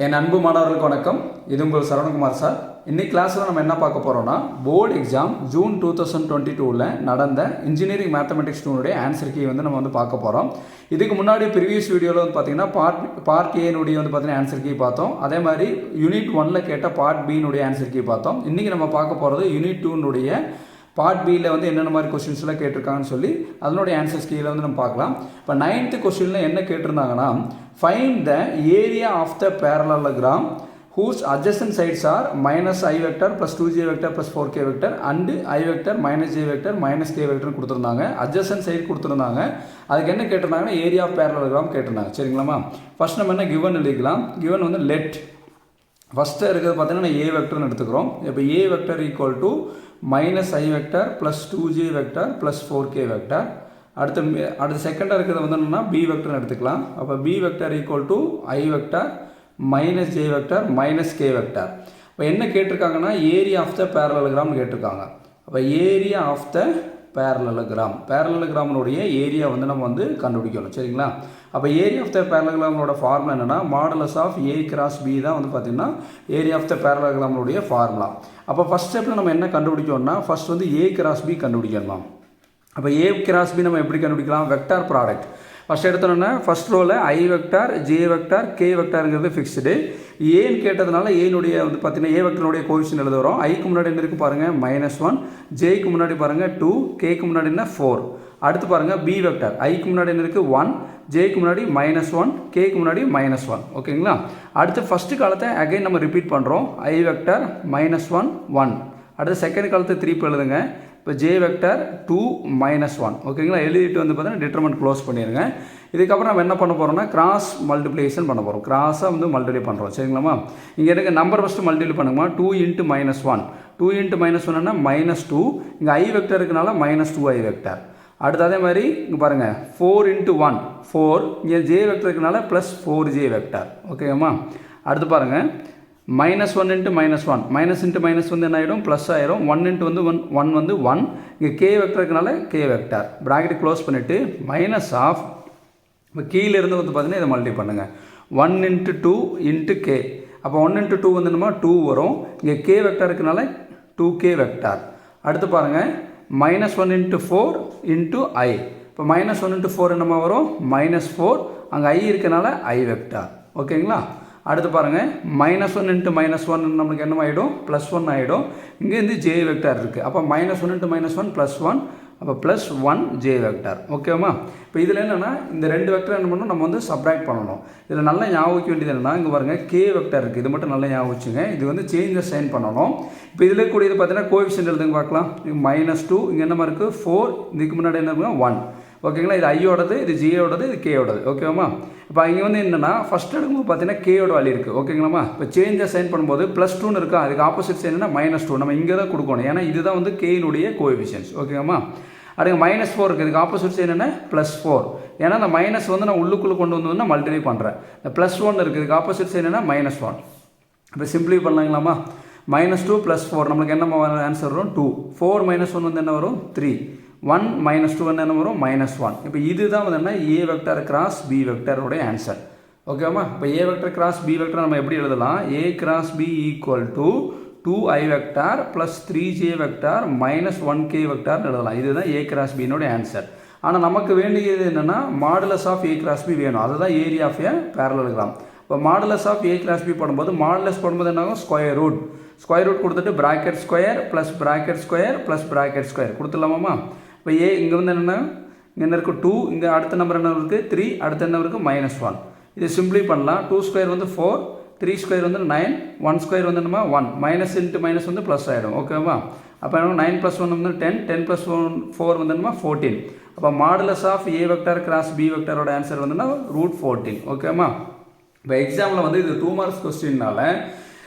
என் அன்பு மாணவர்களுக்கு வணக்கம். இது உங்கள் சரவணகுமார் சார். இன்னைக்கு கிளாஸில் நம்ம என்ன பார்க்க போகிறோம்னா, போர்டு எக்ஸாம் ஜூன் 2022 நடந்த இன்ஜினியரிங் மேத்தமெட்டிக்ஸ் 2 ஆன்சர் கீ நம்ம பார்க்க போகிறோம். இதுக்கு முன்னாடி ப்ரீவியஸ் வீடியோவில் பார்த்தீங்கன்னா பார்ட் ஏனுடைய பார்த்தீங்கன்னா ஆன்சர் கீ பார்த்தோம். அதே மாதிரி யூனிட் 1 கேட்ட பார்ட் பினுடைய ஆன்சர் கீ பார்த்தோம். இன்றைக்கி நம்ம பார்க்க போகிறது யூனிட் 2 பார்ட் பியில் என்னென்ன மாதிரி கொஸ்டின்ஸ்லாம் கேட்டிருக்காங்கன்னு சொல்லி அதனுடைய ஆன்சர்ஸ் கீழே நம்ம பார்க்கலாம். இப்போ 9th கொஸ்டினில் என்ன கேட்டிருந்தாங்கன்னா, find the area of the parallelogram whose adjacent sides are -i vector plus 2j vector plus 4k vector and i vector minus j vector minus k vector கொடுத்துருந்தாங்க. adjacent side கொடுத்துருந்தாங்க. அதுக்கு என்ன கேட்டிருந்தாங்கன்னா, ஏரியா ஆஃப் parallelogram கேட்டிருந்தாங்க. சரிங்களாமா? First நம்ம என்ன given எழுதிக்கலாம். Given let first இருக்கிறது பார்த்தீங்கன்னா a வெக்டர்னு எடுத்துக்கிறோம். இப்போ a vector equal to -i vector plus 2j vector plus 4k vector. அடுத்து செகண்டாக இருக்கிறது என்னன்னா b வெக்டர்னு எடுத்துக்கலாம். அப்போ b vector equal to i vector minus j vector minus k vector. இப்போ என்ன கேட்டிருக்காங்கன்னா, ஏரியா ஆஃப் த parallelogram கேட்டிருக்காங்க. அப்போ area of the parallelogram area நம்ம கண்டுபிடிக்கணும். சரிங்களா? அப்போ area of the parallelogram formula என்னன்னா, modulus of a cross b தான் பார்த்தீங்கன்னா area of the parallelogram formula. அப்போ ஃபர்ஸ்ட் ஸ்டெப்பில் நம்ம என்ன கண்டுபிடிக்கணும்னா, ஃபர்ஸ்ட் a கிராஸ் b கண்டுபிடிக்கணும். அப்போ a கிராஸ் b நம்ம எப்படி கண்டுபிடிக்கலாம்? வெக்டார் ப்ராடக்ட் ஃபஸ்ட் எடுத்தோன்னா, ஃபஸ்ட் ரோவில் i vector j vector k வெக்டாருங்கிறது ஃபிக்ஸ்டு. ஏன்னு கேட்டதுனால ஏனுடைய பார்த்தீங்கன்னா a வெக்டருடைய கோஎஃபிஷியன்ட் எழுத வரும். ஐக்கு முன்னாடி என்ன இருக்குது பாருங்கள், -1, ஜேக்கு முன்னாடி பாருங்கள் 2, கேக்கு முன்னாடி என்ன 4. அடுத்து பாருங்கள் b வெக்டார், ஐக்கு முன்னாடி என்ன இருக்குது 1, ஜேக்கு முன்னாடி -1, கேக்கு முன்னாடி -1. ஓகேங்களா? அடுத்து ஃபஸ்ட்டு காலத்தை அகைன் நம்ம ரிப்பீட் பண்ணுறோம். i vector -1, 1. அடுத்து செகண்ட் காலத்தை 3 எழுதுங்க. இப்போ j வெக்டர் 2, -1. ஓகேங்களா? எழுதிட்டு பார்த்தீங்கன்னா டிட்டர்மெண்ட் க்ளோஸ் பண்ணிடுங்க. இதுக்கப்புறம் நம்ம என்ன பண்ண போகிறோம்னா, கிராஸ் மல்டிப்ளிகேஷன் பண்ண போகிறோம். கிராஸாக மல்டிப்ளை பண்ணுறோம். சரிங்களாமா? இங்கே எனக்கு நம்பர் ஃபஸ்ட்டு மல்டிப்ளை பண்ணுமா. 2 × -1, 2 × -1ன்னா -2. இங்கே i வெக்டர் இருக்கனால -2i வெக்டர். அடுத்து அதே மாதிரி இங்கே பாருங்கள் 4 × 1, 4. இங்கே j வெக்டர் இருக்கனால +4j வெக்டர். ஓகேம்மா? அடுத்து பாருங்கள் -1 × -1, -× என்ன ஆகிடும், ப்ளஸ் ஆயிரும். 1 × 1 1. இங்கே k வெக்டர் இருக்கனால k வெக்டர். ப்ராக்கெட் க்ளோஸ் பண்ணிவிட்டு மைனஸ் ஆஃப், இப்போ கீழேருந்து பார்த்தீங்கன்னா இதை மல்டிப்ளை பண்ணுங்கள். 1 × 2 × k. அப்போ 1 × 2 என்னமா 2 வரும். இங்கே k வெக்டர் இருக்கனால 2k வெக்டர். அடுத்து பாருங்கள் -1 × 4 × i. இப்போ -1 × 4 என்னமா வரும், -4. அங்கே i இருக்கனால i வெக்டர். ஓகேங்களா? அடுத்து பாருங்கள் -1 × -1 நம்மளுக்கு என்ன ஆகிடும், +1 ஆகிடும். இங்கேருந்து j வெக்டர் இருக்குது. அப்போ -1 × -1 +1. அப்போ +1j வெக்டர். ஓகேவா? இப்போ இதில் என்னென்னா, இந்த ரெண்டு வெக்டர் என்ன பண்ணணும், நம்ம சப்ராக்ட் பண்ணணும். இதில் நல்லா ஞாபகம் வேண்டியது என்னென்னா, இங்கே பாருங்கள் k வெக்டர் இருக்குது. இது மட்டும் நல்லா ஞாபகம் வச்சுங்க. இது சேஞ்சஸ் சைன் பண்ணணும். இப்போ இதில் கூடியது பார்த்தீங்கன்னா கோஎஃபிஷியன்ட் எழுதுங்க பார்க்கலாம். -2, இங்கே என்னமா இருக்குது 4, இதுக்கு முன்னாடி என்ன இருக்குன்னா 1. ஓகேங்களா? இது ஐயோடது, இது ஜியோடது, இது கேயோடது. ஓகேவா? இப்போ இங்கே என்னென்னா, ஃபஸ்ட் எடுக்கும்போது பார்த்தீங்கன்னா கேயோட வேல்யூ இருக்குது. ஓகேங்களாமா? இப்போ சேஞ்சை சைன் பண்ணும்போது +2ன்னு இருக்கா, அதுக்கு ஆப்போசிட் சைன் என்ன -2. நம்ம இங்கே தான் கொடுக்கணும். ஏன்னா இதுதான் கேனுடைய கோஎஃபிஷியன்ஸ். ஓகேங்கம்மா? அதுக்கு -4 இருக்குது. இதுக்கு ஆப்போசிட் சைன் என்ன, +4. ஏன்னா அந்த மைனஸ் நான் உள்ளுக்குள்ளே கொண்டு வந்து மல்டிப்ளை பண்ணுறேன். இந்த +1 இருக்குது. இதுக்கு ஆப்போசிட் சைன் என்ன, -1. இப்போ சிம்பிளை பண்ணலாங்களாமா? -2 +4 நம்மளுக்கு என்ன ஆன்சர் வரும், 2. 4 - 1 என்ன வரும், 3. 1 - 2 என்ன வரும், -1. இப்போ இதுதான் என்ன, a வெக்டர் கிராஸ் b வெக்டருடைய ஆன்சர். ஓகேவா? இப்போ a vector cross b vector நம்ம எப்படி எழுதலாம், a cross b equal to 2i vector plus 3j vector -1k வெக்டார்னு எழுதலாம். இதுதான் a கிராஸ் பின்னுடைய ஆன்சர். ஆனால் நமக்கு வேண்டியது என்னென்னா, modulus of a cross b வேணும். அதுதான் ஏரியா ஆஃப் a parallelogram. இப்போ modulus of a cross b போடும்போது என்ன ஆகும், ஸ்கொயர் ரூட் கொடுத்துட்டு bracket square plus bracket square plus bracket square கொடுத்துடலாமாம்மா? இப்போ a இங்கே என்னென்னா, இங்கே என்ன இருக்குது 2, இங்கே அடுத்த நம்பர் என்ன இருக்குது 3, அடுத்த என்ன இருக்குது -1. இது சிம்பிளி பண்ணலாம். 2 ஸ்கொயர் 4, 3 ஸ்கொயர் 9, 1 ஸ்கொயர் என்னமா 1. மைனஸ் இன்ட்டு மைனஸ் ப்ளஸ் ஆகிடும். ஓகேவா? அப்போ என்ன 9 + 1 10, 10 + 4 என்னமா 14. அப்போ modulus of a vector cross b வெக்டரோட ஆன்சர் √14. ஓகேவா? இப்போ எக்ஸாமில் இது 2 மார்க்ஸ் கொஸ்டின்னால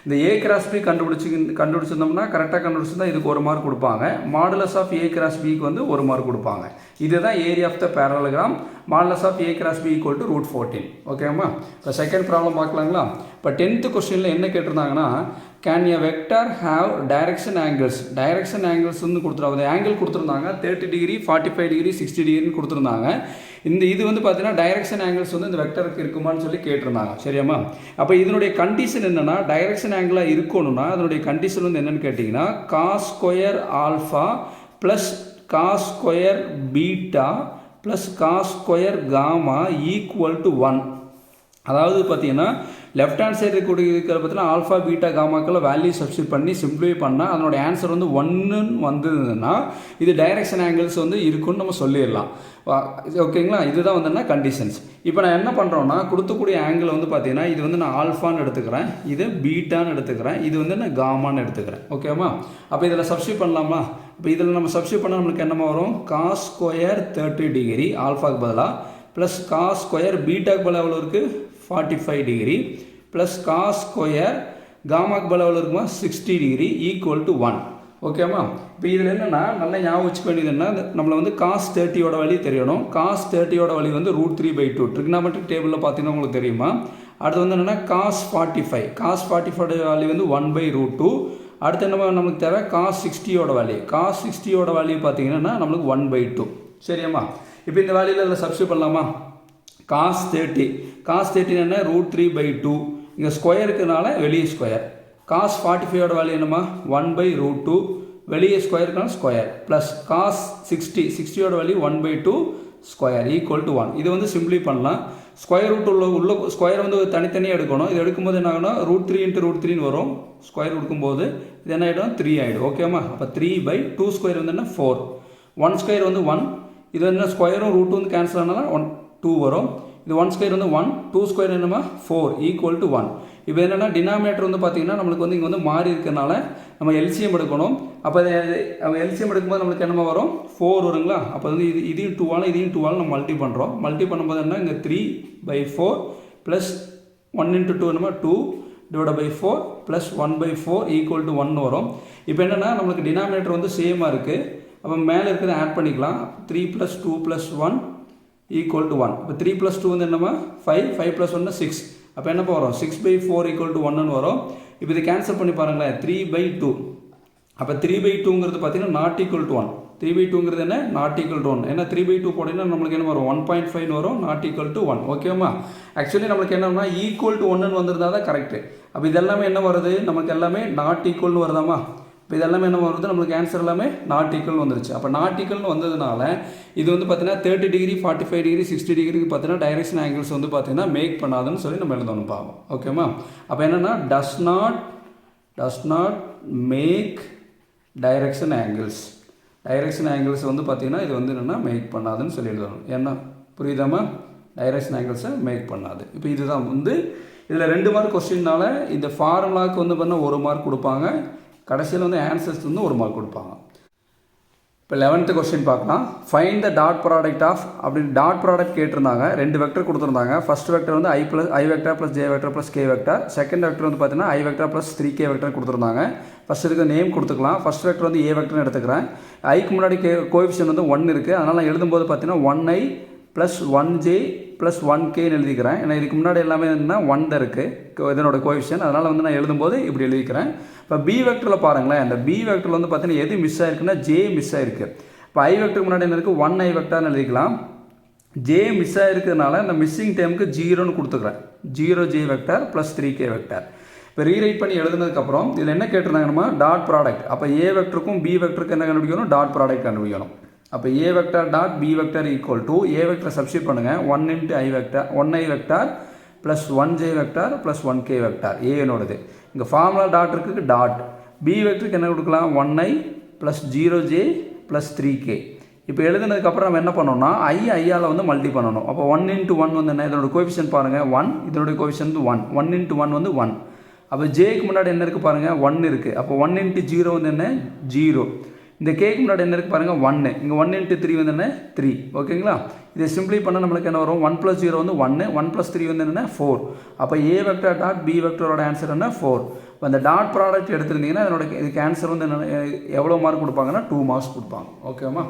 இந்த a கிராஸ் b கண்டுபிடிச்சிருந்தோம்னா கரெக்டாக கண்டுபிடிச்சிருந்தா இதுக்கு 1 மார்க் கொடுப்பாங்க. மாடுலஸ் ஆஃப் a கிராஸ் பிக்கு 1 மார்க் கொடுப்பாங்க. இதுதான் area of the parallelogram. Modulus of a cross b equal to √14. ஓகேம்மா? இப்போ செகண்ட் ப்ராப்ளம் பார்க்கலாங்களா? இப்போ 10th கொஸ்டினில் என்ன கேட்டிருந்தாங்கன்னா, can a vector have direction angles கொடுத்துருவாங்க. ஆங்கிள் கொடுத்துருந்தாங்க 30 டிகிரி 45 டிகிரி 60 டிகிரின்னு கொடுத்துருந்தாங்க. இது வந்து பார்த்தீங்கன்னா டைரக்ஷன் ஆங்கிள்ஸ் வந்து இந்த வெக்டருக்கு இருக்குமான்னு சொல்லி கேட்டிருந்தாங்க. சரியாம்மா? அப்போ இதனுடைய கண்டிஷன் என்னென்னா, டைரக்ஷன் ஆங்கிளாக இருக்கணும்னா அதனுடைய கண்டிஷன் வந்து என்னென்னு கேட்டிங்கன்னா, cos square alpha plus cos square beta plus cos square gamma equal to 1. அதாவது பார்த்தீங்கன்னா லெஃப்ட் ஹேண்ட் சைடு இருக்கக்கூடிய இருக்கிற பார்த்தீங்கன்னா ஆல்ஃபா பீட்டா காமாக்களை வேல்யூ சப்ஸ்டியூட் பண்ணி சிம்பிளிஃபை பண்ணால் அதனுடைய ஆன்சர் வந்து 1ன்னு வந்ததுன்னா இது டைரக்ஷன் ஆங்கிள்ஸ் வந்து இருக்குன்னு நம்ம சொல்லிடலாம். ஓகேங்களா? இதுதான் வந்துன்னா கண்டிஷன்ஸ். இப்போ நான் என்ன பண்ணுறோன்னா, கொடுத்தக்கூடிய ஆங்கிள் வந்து பார்த்தீங்கன்னா இது வந்து நான் ஆல்ஃபான்னு எடுத்துக்கிறேன், இது பீட்டான்னு எடுத்துக்கிறேன், இது வந்து நான் காமான்னு எடுத்துக்கிறேன். ஓகேவா? அப்போ இதில் சப்ஸ்டியூட் பண்ணலாமா? இப்போ இதில் நம்ம சப்ஸ்டியூட் பண்ணால் நம்மளுக்கு என்னமா வரும்? காஸ் ஸ்கொயர் 30 டிகிரி ஆல்ஃபாக்கு பதிலாக ப்ளஸ் காஸ் ஸ்கொயர் பீட்டாக்கு பதிலாக எவ்வளோ இருக்குது? 45 டிகிரி ப்ளஸ் காஸ் ஸ்கொயர் காமாக்கு பதிலாக எவ்வளோ இருக்குமா? 60 டிகிரி ஈக்குவல் டு 1. ஓகேவா? இப்போ இதில் என்னென்னா நல்லா ஞாபகம் வச்சுக்க வேண்டியதுன்னா, நம்மளை வந்து காஸ் 30யோட வழி தெரியணும். காஸ் 30யோட வழி வந்து √3/2 ட்ரிக்னாமெட்ரிக் டேபிளில் பார்த்தீங்கன்னா உங்களுக்கு தெரியுமா? அடுத்து வந்து என்னென்னா காஸ் 45 வேல்யூ வந்து 1/√2. அடுத்து என்ன நமக்கு தேவை? காஸ் 60யோட வேல்யூ. காஸ் 60யோட வேல்யூ பார்த்தீங்கன்னா நம்மளுக்கு 1/2. சரியாம்மா? இப்போ இந்த வேல்யூவில் இதில் சப்ஸ்டியூட் பண்ணலாமா? காஸ் 30 என்ன? √3/2. இங்கே ஸ்கொயர் இருக்கிறதுனால வெளியே ஸ்கொயர். காஸ் 45யோட வேல்யூ என்னமா? 1/√2. வெளியே ஸ்கொயருக்குனால ஸ்கொயர் ப்ளஸ் காஸ் 60யோட வேல்யூ 1/2 ஸ்கொயர் ஈக்குவல் டு 1. இது வந்து சிம்பிளி பண்ணலாம். ஸ்கொயர் ரூட் உள்ள ஸ்கொயர் வந்து தனித்தனியாக எடுக்கணும். இது எடுக்கும்போது என்ன ஆகுனா √3 × √3ன்னு வரும். ஸ்கொயர் எடுக்கும்போது இது என்ன ஆகிடும்? 3 ஆகிடும். ஓகேம்மா? அப்போ 3/2 ஸ்கொயர் வந்து என்ன? 4. 1 ஸ்கொயர் வந்து 1. இது என்ன? ஸ்கொயரும் ரூட்டும் வந்து கேன்சல் ஆனால் 2 வரும். இது 1 ஸ்கொயர் வந்து 1, 2 ஸ்கொயர் என்னமா? 4 ஈக்குவல் டு 1. இப்போ என்னென்னா டினாமினேட்டர் வந்து பார்த்தீங்கன்னா நம்மளுக்கு வந்து இங்கே வந்து மாறி இருக்கிறனால நம்ம எல்சிஎம் எடுக்கணும். அப்போ எல்சிஎம் எடுக்கும்போது நம்மளுக்கு என்னமா வரும்? 4 வருங்களா? அப்போ வந்து இதையும் 2ஆல் நம்ம மல்டி பண்ணுறோம். மல்டி பண்ணும்போது என்ன? இங்கே 3/4 ப்ளஸ் 1 × 2 என்னமா? 2 /4 ப்ளஸ் 1/4 ஈக்குவல் டு 1 வரும். இப்போ என்னென்னா நம்மளுக்கு டினாமினேட்டர் வந்து சேமாக இருக்குது. அப்போ மேலே இருக்கிறத ஆட் பண்ணிக்கலாம். 3 + 2 + 1 ஈக்குவல் டு 1. இப்போ 3 + 2 வந்து என்னமா? 5 + 1 6. அப்போ என்ன வரும்? 6/4 ஈக்குவல் டு 1ன்னு வரும். இப்போ இதை கேன்சல் பண்ணி பாருங்களேன். 3/2. அப்போ 3/2ங்கிறது பார்த்தீங்கன்னா நாட் ஈக்குவல் டு 1. 3/2ங்கிறது என்ன? Not equal to 1. ஏன்னா 3/2 போட்டிங்கன்னா நம்மளுக்கு என்ன வரும்? 1.5 வரும். Not equal to 1. ஓகேவா? ஆக்சுவலி நம்மளுக்கு என்னன்னா ஈக்குவல் டு 1ன்னு வந்திருந்தா தான் கரெக்டு. அப்போ இதெல்லாமே என்ன வருது? நமக்கு எல்லாமே நாட் ஈக்குவல்னு வருதாமா? இப்போ இதெல்லாமே என்ன வருது? நம்மளுக்கு ஆன்சர் எல்லாமே நாட் ஈக்குவல்னு வந்துருச்சு. அப்போ நாட் ஈக்குவல்னு வந்ததுனால இது வந்து பார்த்தீங்கன்னா 30 டிகிரி 45 டிகிரி 60 டிகிரிக்கு பார்த்தீங்கன்னா டைரக்ஷன் ஆங்கிள்ஸ் வந்து பார்த்தீங்கன்னா மேக் பண்ணாதுன்னு சொல்லி நம்ம எழுதணும் பார்ப்போம். ஓகேமா? அப்போ என்னென்னா does not make direction angles வந்து பார்த்தீங்கன்னா இது வந்து என்னென்னா மேக் பண்ணாதுன்னு சொல்லி எழுதணும். என்ன புரியுதாமா? டைரக்ஷன் ஆங்கிள்ஸை மேக் பண்ணாது. இப்போ இதுதான் வந்து இதில் 2 மார்க் கொஸ்டின்னால இந்த ஃபார்முலாவுக்கு வந்து பார்த்தீங்கன்னா 1 மார்க் கொடுப்பாங்க. கடைசியில் வந்து ஆன்சர்ஸ் வந்து 1 மார்க் கொடுப்பாங்க. இப்போ 11th கொஸ்டின் பார்க்கலாம். Find the dot product of அப்படின்னு டாட் ப்ராடக்ட் கேட்டிருந்தாங்க. 2 வெக்டர் கொடுத்துருந்தாங்க. ஃபர்ஸ்ட் வெக்டர் வந்து i vector plus j vector plus k vector. Second vector வந்து பார்த்தீங்கன்னா i vector plus 3k vector கொடுத்துருந்தாங்க. ஃபர்ஸ்ட் இதுக்கு நேம் கொடுத்துக்கலாம். ஃபர்ஸ்ட் வெக்டர் வந்து a வெக்டர்னு எடுத்துக்கிறேன். ஐக்கு முன்னாடி கோஎஃபிஷியன்ட் வந்து 1 இருக்குது. அதனால் நான் எழுதும்போது பார்த்தீங்கன்னா 1i ப்ளஸ் 1j ப்ளஸ் 1kன்னு எழுதிக்கிறேன். ஏன்னா இதுக்கு முன்னாடி எல்லாமே என்னன்னா 1 தான் இருக்குது இதனோட கோஎஃபிஷியன்ட். அதனால் வந்து நான் எழுதும்போது இப்படி எழுதிக்கிறேன். இப்போ பி வெக்டரில் பாருங்களேன். இந்த பி வெக்டரில் வந்து பார்த்தீங்கன்னா எது மிஸ் ஆயிருக்குன்னா ஜே மிஸ் ஆயிருக்கு. இப்போ ஐ வெக்டருக்கு முன்னாடி என்ன இருக்குது? 1i வெக்டர்னு எழுதிக்கலாம். ஜே மிஸ் ஆகிருக்கிறதுனால இந்த மிஸ்ஸிங் டைமுக்கு 0ன்னு கொடுத்துக்கிறேன். 0j vector plus 3k vector. இப்போ ரீரைட் பண்ணி எழுதுனதுக்கப்புறம் இதில் என்ன கேட்டிருந்தாங்கன்னா டாட் ப்ராடக்ட். அப்போ ஏ வெக்டருக்கும் பி வெக்டருக்கு என்ன கண்டுபிடிக்கணும்? டாட் ப்ராடக்ட் கண்டுபிடிக்கணும். அப்போ A vector dot B vector equal to A vector substitute பண்ணுங்கள். 1i vector plus 1j vector plus 1k vector ஏனோடது. இங்கே ஃபார்முலா டாட் இருக்குது டாட். பி வெக்டருக்கு என்ன கொடுக்கலாம்? 1i plus 0j plus 3k. இப்போ எழுதுனதுக்கப்புறம் நம்ம என்ன பண்ணோம்னா ஐயால் வந்து மல்டி பண்ணணும். அப்போ 1 × 1 வந்து என்ன? இதனோட கோஎஃபிஷியன்ட் பாருங்கள் 1. இதனுடைய கோஎஃபிஷியன்ட் 1. 1 × 1 வந்து 1. அப்போ ஜேக்கு முன்னாடி என்ன இருக்குது பாருங்கள்? 1 இருக்குது. அப்போ 1 × 0 வந்து என்ன? 0. இந்த கேக்கு முன்னாடி என்ன இருக்குது பாருங்கள்? 1. இங்கே 1 × 3 வந்து என்ன? 3. ஓகேங்களா? இதை சிம்பிளி பண்ணால் நம்மளுக்கு என்ன வரும்? 1 + 0 வந்து 1. 1 + 3 வந்து என்ன? 4. அப்போ ஏ வெக்டர் டாட் பி வெக்டரோட ஆன்சர் என்ன? 4. இப்போ அந்த டாட் ப்ராடக்ட் எடுத்துருந்தீங்கன்னா இதனோட இதுக்கு ஆன்சர் வந்து என்ன எவ்வளோ மார்க் கொடுப்பாங்கன்னா 2 மார்க்ஸ் கொடுப்பாங்க. ஓகேவா?